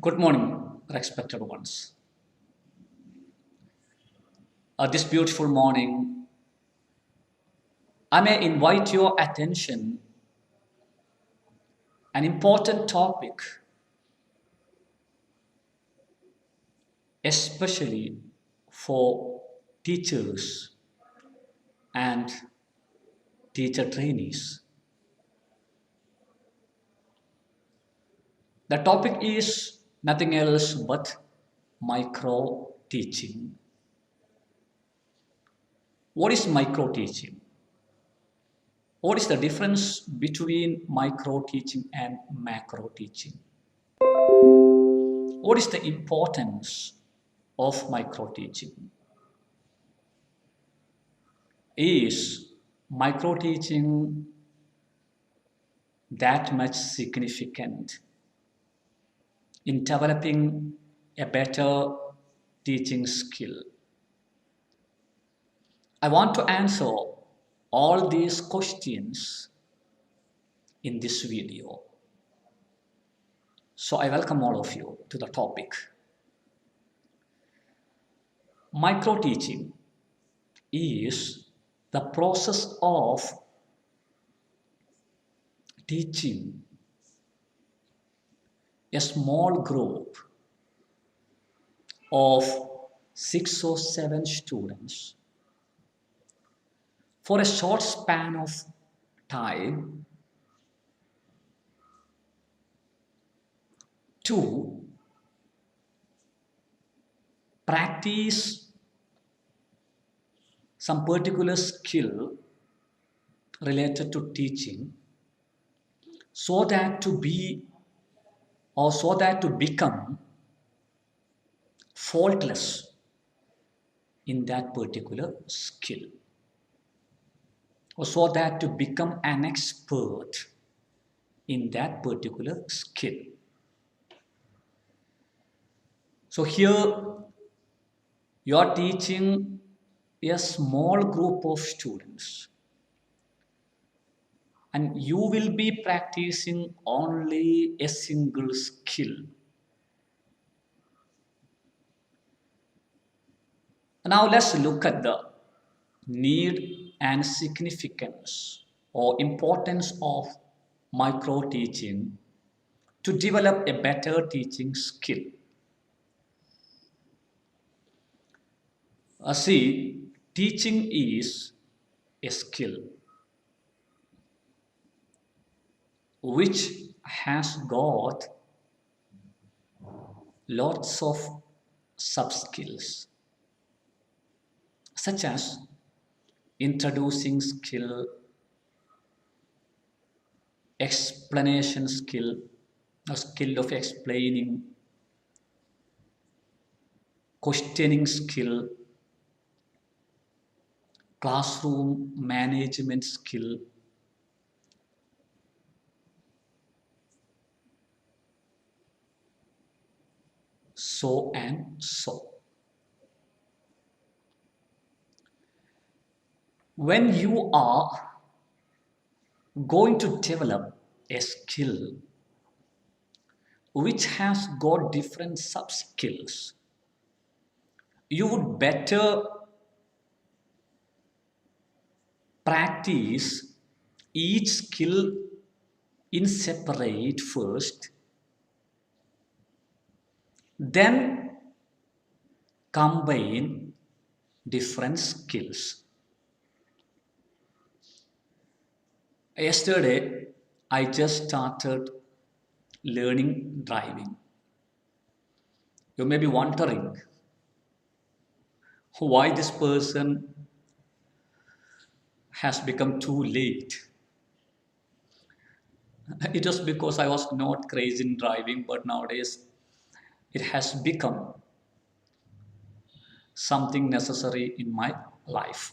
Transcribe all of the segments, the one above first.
Good morning, respected ones. This beautiful morning, I may invite your attention an important topic, especially for teachers and teacher trainees. The topic is nothing else but micro teaching. What is micro teaching? What is the difference between micro teaching and macro teaching? What is the importance of micro teaching? Is micro teaching that much significant in developing a better teaching skill? I want to answer all these questions in this video. So I welcome all of you to the topic. Micro teaching is the process of teaching a small group of 6 or 7 students for a short span of time to practice some particular skill related to teaching so that to become faultless in that particular skill, or so that to become an expert in that particular skill. So here you are teaching a small group of students, and you will be practicing only a single skill. Now let's look at the need and significance or importance of micro teaching to develop a better teaching skill. See, teaching is a skill which has got lots of sub skills, such as introducing skill, explanation skill, a skill of explaining, questioning skill, classroom management skill, so and so. When you are going to develop a skill which has got different sub skills, you would better practice each skill in separate first, then combine different skills. Yesterday, I just started learning driving. You may be wondering why this person has become too late. It was because I was not crazy in driving, but nowadays it has become something necessary in my life.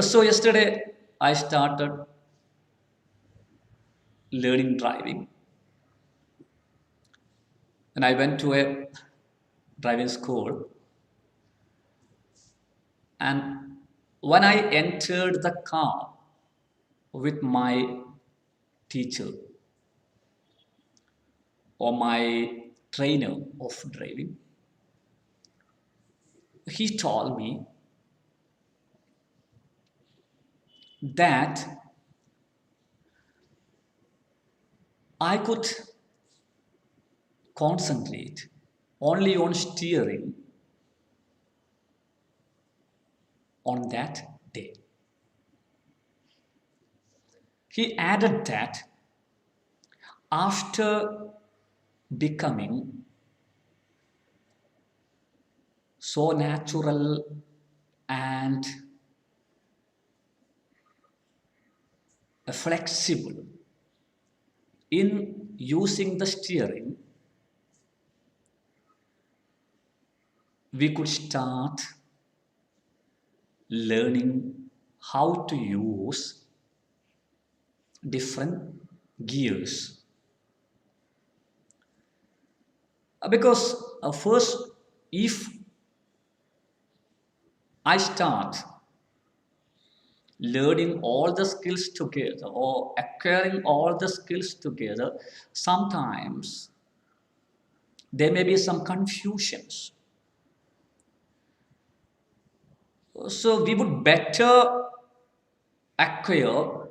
So yesterday I started learning driving, and I went to a driving school. And when I entered the car with my teacher or my trainer of driving. He told me that I could concentrate only on steering on that day. He added that after becoming so natural and flexible in using the steering, we could start learning how to use different gears. Because first, if I start learning all the skills together or acquiring all the skills together, sometimes there may be some confusions. So we would better acquire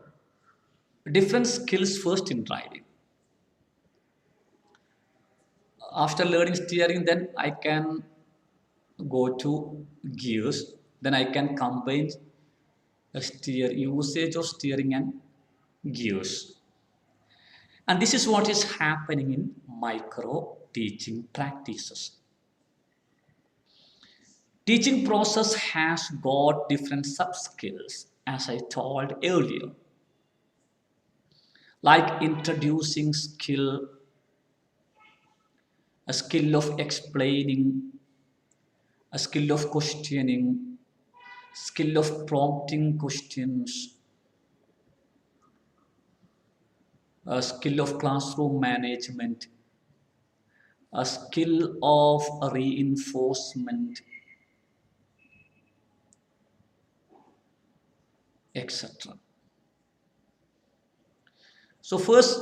different skills first in driving. After learning steering, then I can go to gears. Then I can combine usage of steering and gears. And this is what is happening in micro teaching practices. Teaching process has got different sub skills, as I told earlier, like introducing skill, a skill of explaining, a skill of questioning, skill of prompting questions, a skill of classroom management, a skill of reinforcement, etc. So first,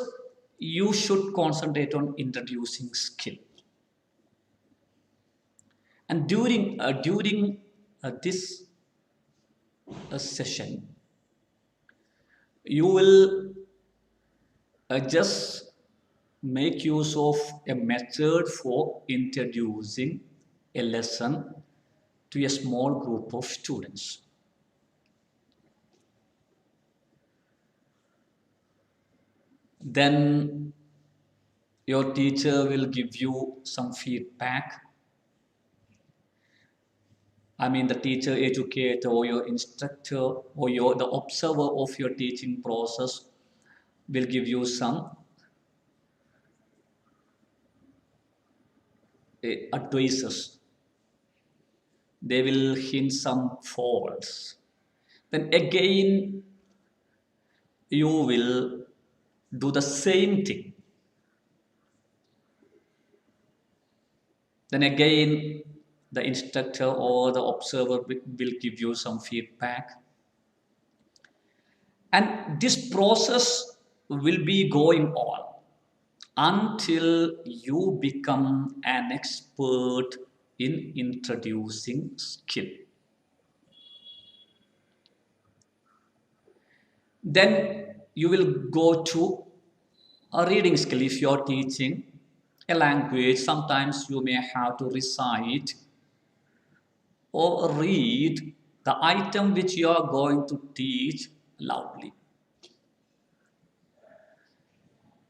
you should concentrate on introducing skill. And during this session, you will just make use of a method for introducing a lesson to a small group of students. Then your teacher will give you some feedback. I mean, the teacher, educator, or your instructor, or the observer of your teaching process will give you some advices. They will hint some faults. Then again, you will do the same thing. Then again, the instructor or the observer will give you some feedback. And this process will be going on until you become an expert in introducing skill. Then you will go to a reading skill. If you're teaching a language, sometimes you may have to recite or read the item which you are going to teach loudly.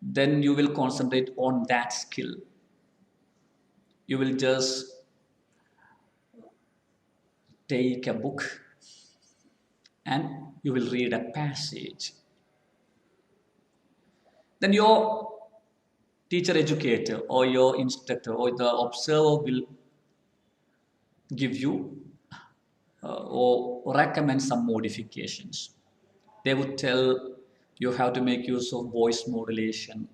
Then you will concentrate on that skill. You will just take a book and you will read a passage. Then your teacher, educator, or your instructor, or the observer will give you or recommend some modifications. They would tell you how to make use of voice modulation.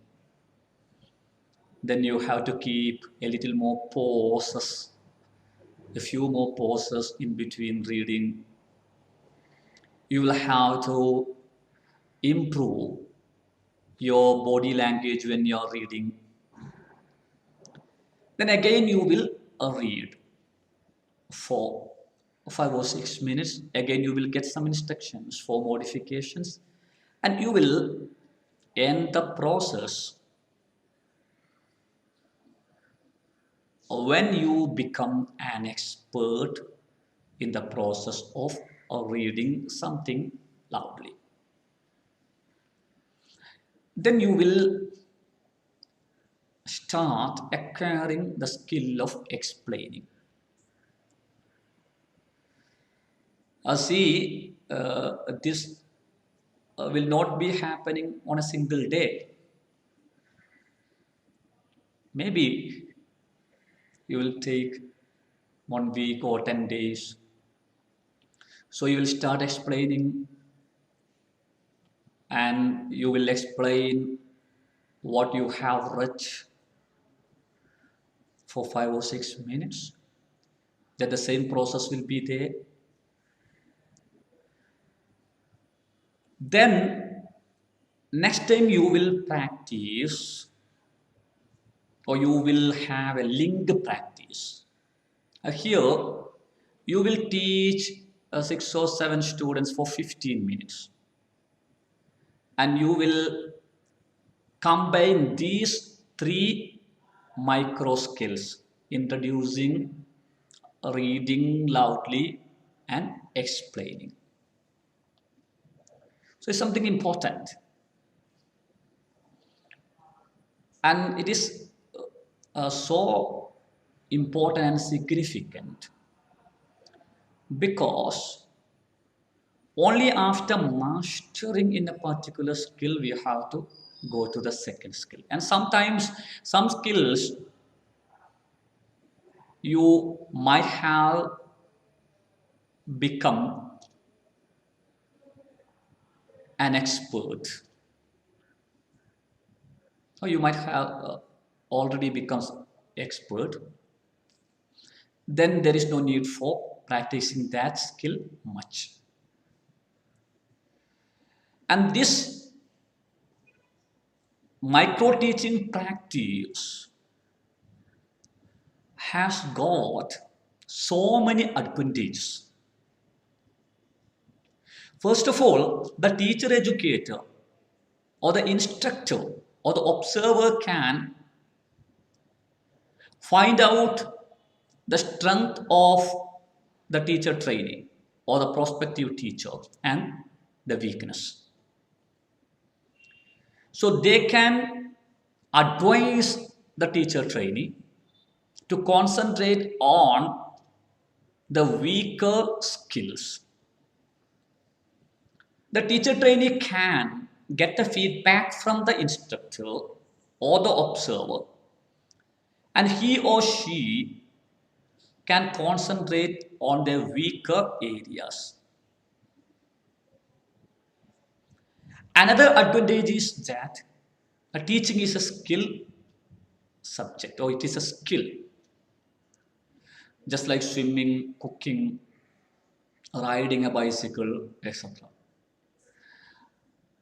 Then you have to keep a little more pauses, a few more pauses in between reading. You will have to improve your body language when you're reading. Then again you will read for 5 or 6 minutes. Again you will get some instructions for modifications, and you will end the process when you become an expert in the process of reading something loudly. Then you will start acquiring the skill of explaining. See, this will not be happening on a single day. Maybe you will take 1 week or 10 days. So you will start explaining, and you will explain what you have read for 5 or 6 minutes. That the same process will be there. Then next time you will practice, or you will have a linked practice. Here you will teach 6 or 7 students for 15 minutes, and you will combine these three micro skills: introducing, reading loudly, and explaining. So it's something important, and it is so important and significant because only after mastering in a particular skill we have to go to the second skill. And sometimes some skills you might have become an expert, or you might have already become expert. Then there is no need for practicing that skill much. And this micro teaching practice has got so many advantages. First of all, the teacher educator or the instructor or the observer can find out the strength of the teacher trainee or the prospective teacher and the weakness. So they can advise the teacher trainee to concentrate on the weaker skills. The teacher trainee can get the feedback from the instructor or the observer, and he or she can concentrate on their weaker areas. Another advantage is that a teaching is a skill subject, or it is a skill, just like swimming, cooking, riding a bicycle, etc.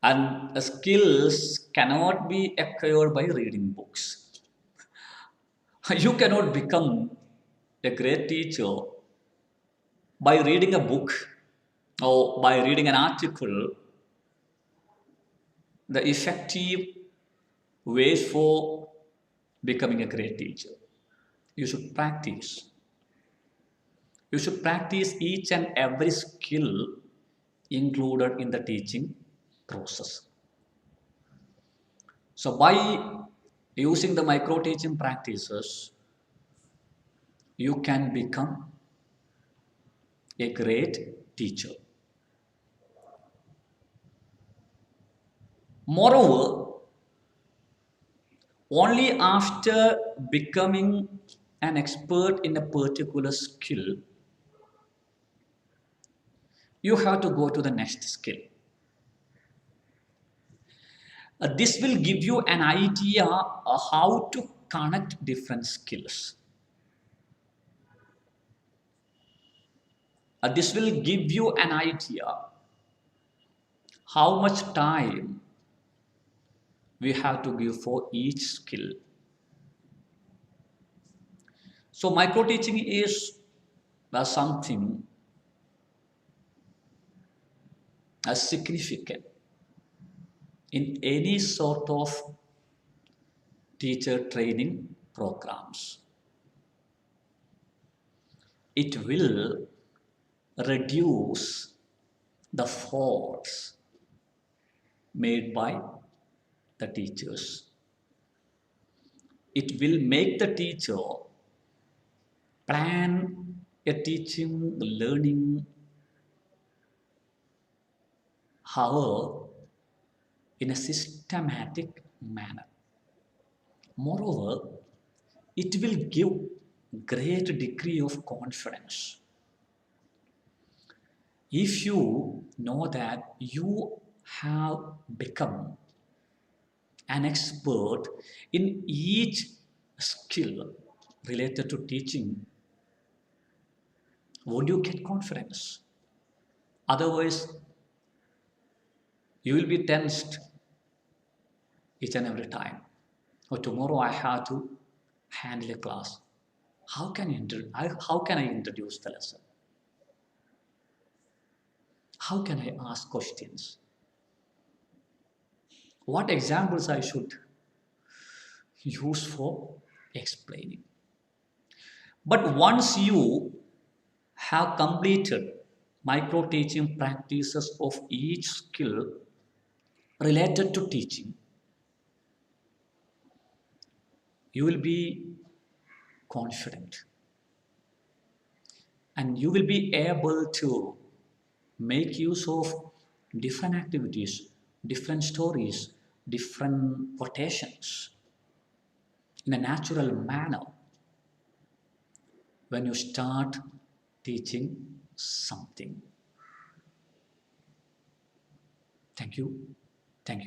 And skills cannot be acquired by reading books. You cannot become a great teacher by reading a book or by reading an article. The effective ways for becoming a great teacher: you should practice. You should practice each and every skill included in the teaching process. So by using the micro teaching practices, you can become a great teacher. Moreover, only after becoming an expert in a particular skill, you have to go to the next skill. This will give you an idea how to connect different skills. This will give you an idea how much time we have to give for each skill. So micro teaching is something significant in any sort of teacher training programs. It will reduce the faults made by the teachers. It will make the teacher plan a teaching, learning, however, in a systematic manner. Moreover, it will give great degree of confidence. If you know that you have become an expert in each skill related to teaching, won't you get confidence? Otherwise, you will be tensed each and every time. Or tomorrow I have to handle a class. How can I introduce the lesson? How can I ask questions? What examples I should use for explaining? But once you have completed micro teaching practices of each skill related to teaching, you will be confident and you will be able to make use of different activities, different stories, different quotations in a natural manner when you start teaching something. Thank you. Thank you.